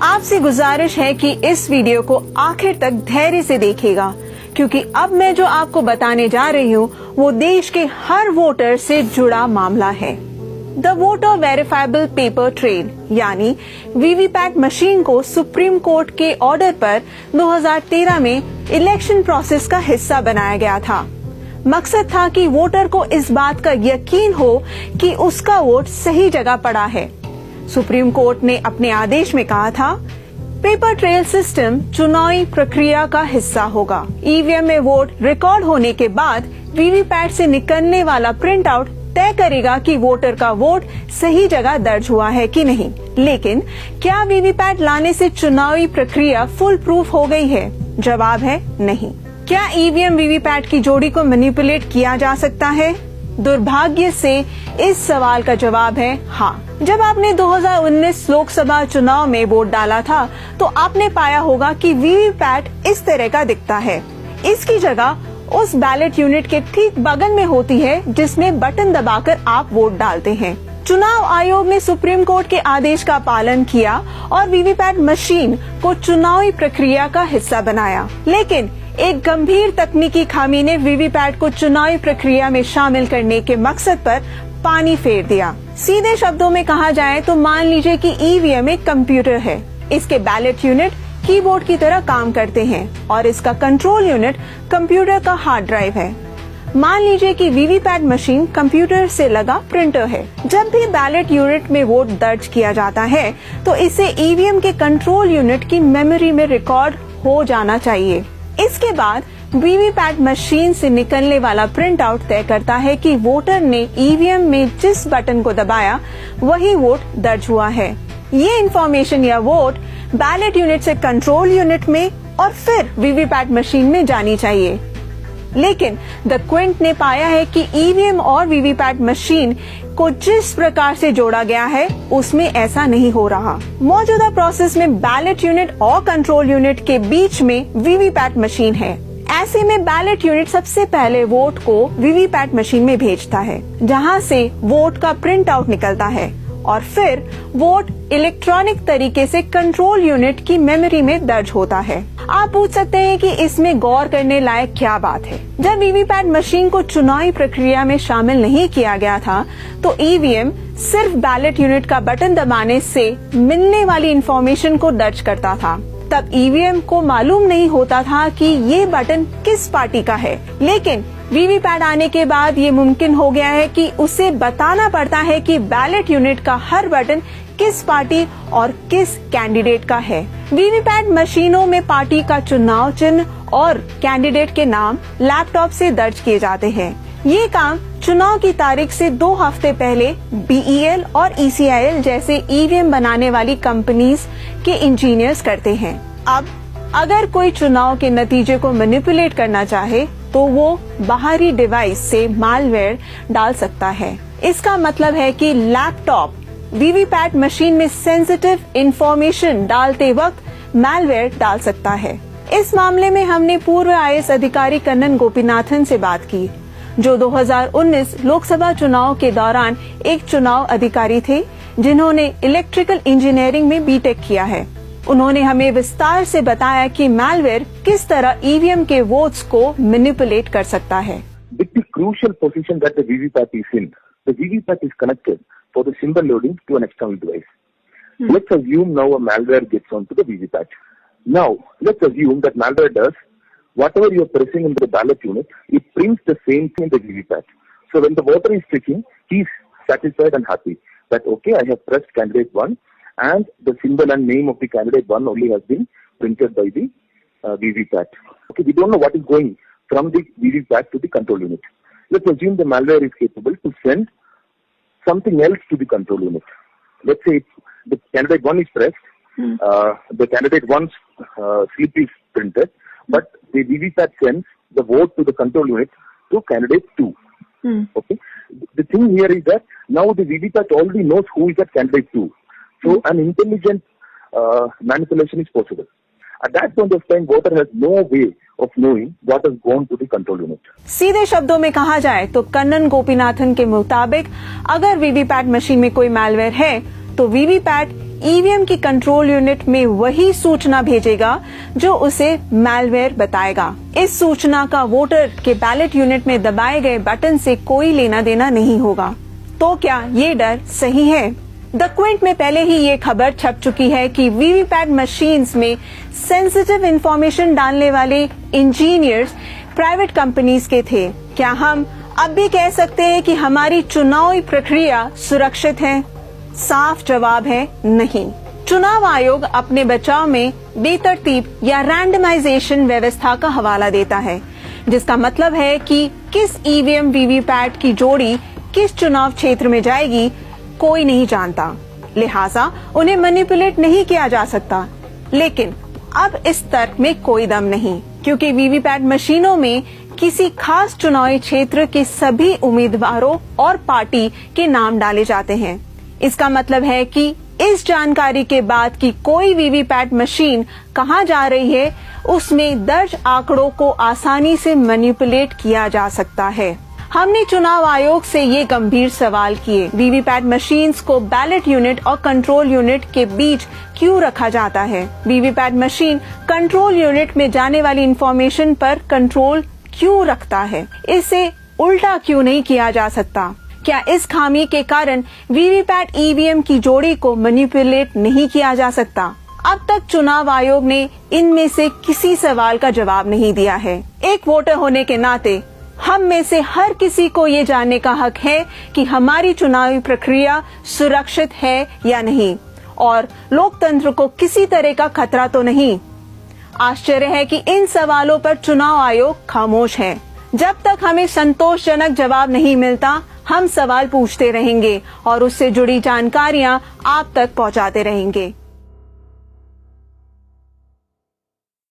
आपसे गुजारिश है कि इस वीडियो को आखिर तक धैर्य से देखिएगा, क्योंकि अब मैं जो आपको बताने जा रही हूँ वो देश के हर वोटर से जुड़ा मामला है। The voter verifiable paper trail यानी वीवीपैट मशीन को सुप्रीम कोर्ट के ऑर्डर पर 2013 में इलेक्शन प्रोसेस का हिस्सा बनाया गया था। मकसद था कि वोटर को इस बात का यकीन हो कि उसका वोट सही जगह पड़ा है। सुप्रीम कोर्ट ने अपने आदेश में कहा था, पेपर ट्रेल सिस्टम चुनावी प्रक्रिया का हिस्सा होगा। ईवीएम में वोट रिकॉर्ड होने के बाद वीवीपैट से निकलने वाला प्रिंट आउट तय करेगा कि वोटर का वोट सही जगह दर्ज हुआ है कि नहीं। लेकिन क्या वीवीपैट लाने से चुनावी प्रक्रिया फुल प्रूफ हो गई है? जवाब है नहीं। क्या ईवीएम वीवीपैट की जोड़ी को मैनिपुलेट किया जा सकता है? दुर्भाग्य से इस सवाल का जवाब है हाँ। जब आपने 2019 लोकसभा चुनाव में वोट डाला था तो आपने पाया होगा कि वीवीपैट इस तरह का दिखता है। इसकी जगह उस बैलेट यूनिट के ठीक बगल में होती है जिसमें बटन दबाकर आप वोट डालते हैं। चुनाव आयोग ने सुप्रीम कोर्ट के आदेश का पालन किया और वीवीपैट मशीन को चुनावी प्रक्रिया का हिस्सा बनाया। लेकिन एक गंभीर तकनीकी खामी ने वीवीपैट को चुनावी प्रक्रिया में शामिल करने के मकसद पर पानी फेर दिया। सीधे शब्दों में कहा जाए तो मान लीजिए कि ईवीएम एक कंप्यूटर है। इसके बैलेट यूनिट कीबोर्ड की तरह काम करते हैं और इसका कंट्रोल यूनिट कंप्यूटर का हार्ड ड्राइव है। मान लीजिए कि वीवीपैट मशीन कंप्यूटर से लगा प्रिंटर है। जब भी बैलेट यूनिट में वोट दर्ज किया जाता है तो इसे ईवीएम के कंट्रोल यूनिट की मेमोरी में रिकॉर्ड हो जाना चाहिए। इसके बाद वीवीपैट मशीन से निकलने वाला प्रिंट आउट तय करता है कि वोटर ने ईवीएम में जिस बटन को दबाया वही वोट दर्ज हुआ है। ये इंफॉर्मेशन या वोट बैलेट यूनिट से कंट्रोल यूनिट में और फिर वीवीपैट मशीन में जानी चाहिए। लेकिन द क्विंट ने पाया है कि ईवीएम और वीवीपैट मशीन को जिस प्रकार से जोड़ा गया है उसमें ऐसा नहीं हो रहा। मौजूदा प्रोसेस में बैलेट यूनिट और कंट्रोल यूनिट के बीच में वीवीपैट मशीन है। ऐसे में बैलेट यूनिट सबसे पहले वोट को वीवीपैट मशीन में भेजता है, जहां से वोट का प्रिंट आउट निकलता है और फिर वोट इलेक्ट्रॉनिक तरीके से कंट्रोल यूनिट की मेमोरी में दर्ज होता है। आप पूछ सकते हैं कि इसमें गौर करने लायक क्या बात है। जब वीवीपैट मशीन को चुनावी प्रक्रिया में शामिल नहीं किया गया था तो ईवीएम सिर्फ बैलेट यूनिट का बटन दबाने से मिलने वाली इंफॉर्मेशन को दर्ज करता था। तब ईवीएम को मालूम नहीं होता था कि ये बटन किस पार्टी का है। लेकिन वीवीपैट आने के बाद ये मुमकिन हो गया है कि उसे बताना पड़ता है कि बैलेट यूनिट का हर बटन किस पार्टी और किस कैंडिडेट का है। वीवीपैट मशीनों में पार्टी का चुनाव चिन्ह और कैंडिडेट के नाम लैपटॉप से दर्ज किए जाते हैं। ये काम चुनाव की तारीख से 2 हफ्ते पहले बीईएल और ईसीआईएल जैसे ईवीएम बनाने वाली कंपनीज के इंजीनियर्स करते हैं। अब अगर कोई चुनाव के नतीजे को मैनिपुलेट करना चाहे तो वो बाहरी डिवाइस से मालवेयर डाल सकता है। इसका मतलब है कि लैपटॉप वीवीपैट मशीन में सेंसिटिव इंफॉर्मेशन डालते वक्त मालवेयर डाल सकता है। इस मामले में हमने पूर्व आईएएस अधिकारी कन्नन गोपीनाथन से बात की, जो 2019 लोकसभा चुनाव के दौरान एक चुनाव अधिकारी थे जिन्होंने इलेक्ट्रिकल इंजीनियरिंग में बीटेक किया है। उन्होंने हमें विस्तार से बताया कि मैलवेयर किस तरह ईवीएम के वोट्स को मैनिपुलेट कर सकता है। With the crucial position that the VVPAT is in, the VVPAT is connected for the symbol loading to an external device. Let's assume now a malware gets onto the VVPAT. Now, let's assume that malware does whatever you're pressing in the ballot unit, it prints the same thing in the VVPAT. So when the voter is clicking, he's satisfied and happy that, okay, I have pressed candidate 1 and the symbol and name of the candidate 1 only has been printed by the VVPAT. Okay, we don't know what is going from the VVPAT to the control unit. Let's assume the malware is capable to send something else to the control unit. Let's say the candidate 1 is pressed, the candidate 1's slip is printed, but the VVPAT sends the vote to the control unit to candidate 2. Okay. The thing here is that now the VVPAT already knows who is that candidate 2. So an intelligent manipulation is possible. At that point of time, voter has no way of knowing what has gone to the control unit. सीधे शब्दों में कहा जाए तो कन्नन गोपीनाथन के मुताबिक अगर VVPAT machine में कोई मैलवेयर है तो वीवीपैट ईवीएम की कंट्रोल यूनिट में वही सूचना भेजेगा जो उसे मैलवेयर बताएगा। इस सूचना का वोटर के बैलेट यूनिट में दबाए गए बटन से कोई लेना देना नहीं होगा। तो क्या ये डर सही है? द क्विंट में पहले ही ये खबर छप चुकी है कि वीवीपैट मशीन्स में सेंसिटिव इंफॉर्मेशन डालने वाले इंजीनियर्स प्राइवेट कंपनीज के थे। क्या हम अब भी कह सकते हैं कि हमारी चुनावी प्रक्रिया सुरक्षित है? साफ जवाब है नहीं। चुनाव आयोग अपने बचाव में बेतरतीब या रैंडमाइजेशन व्यवस्था का हवाला देता है, जिसका मतलब है कि किस ईवीएम वीवीपैट की जोड़ी किस चुनाव क्षेत्र में जाएगी कोई नहीं जानता, लिहाजा उन्हें मैनिपुलेट नहीं किया जा सकता। लेकिन अब इस तर्क में कोई दम नहीं, क्योंकि वीवीपैट मशीनों में किसी खास चुनावी क्षेत्र के सभी उम्मीदवारों और पार्टी के नाम डाले जाते हैं। इसका मतलब है कि इस जानकारी के बाद कि कोई वीवीपैट मशीन कहां जा रही है, उसमें दर्ज आंकड़ों को आसानी से मैनिपुलेट किया जा सकता है। हमने चुनाव आयोग से ये गंभीर सवाल किए। वीवीपैट मशीन्स को बैलेट यूनिट और कंट्रोल यूनिट के बीच क्यों रखा जाता है? वीवीपैट मशीन कंट्रोल यूनिट में जाने वाली इंफॉर्मेशन पर कंट्रोल क्यों रखता है? इसे उल्टा क्यों नहीं किया जा सकता? क्या इस खामी के कारण वीवीपैट ईवीएम की जोड़ी को मैनिपुलेट नहीं किया जा सकता? अब तक चुनाव आयोग ने इनमें से किसी सवाल का जवाब नहीं दिया है। एक वोटर होने के नाते हम में से हर किसी को ये जानने का हक है कि हमारी चुनावी प्रक्रिया सुरक्षित है या नहीं और लोकतंत्र को किसी तरह का खतरा तो नहीं। आश्चर्य है कि इन सवालों पर चुनाव आयोग खामोश है। जब तक हमें संतोषजनक जवाब नहीं मिलता, हम सवाल पूछते रहेंगे और उससे जुड़ी जानकारियां आप तक पहुंचाते रहेंगे।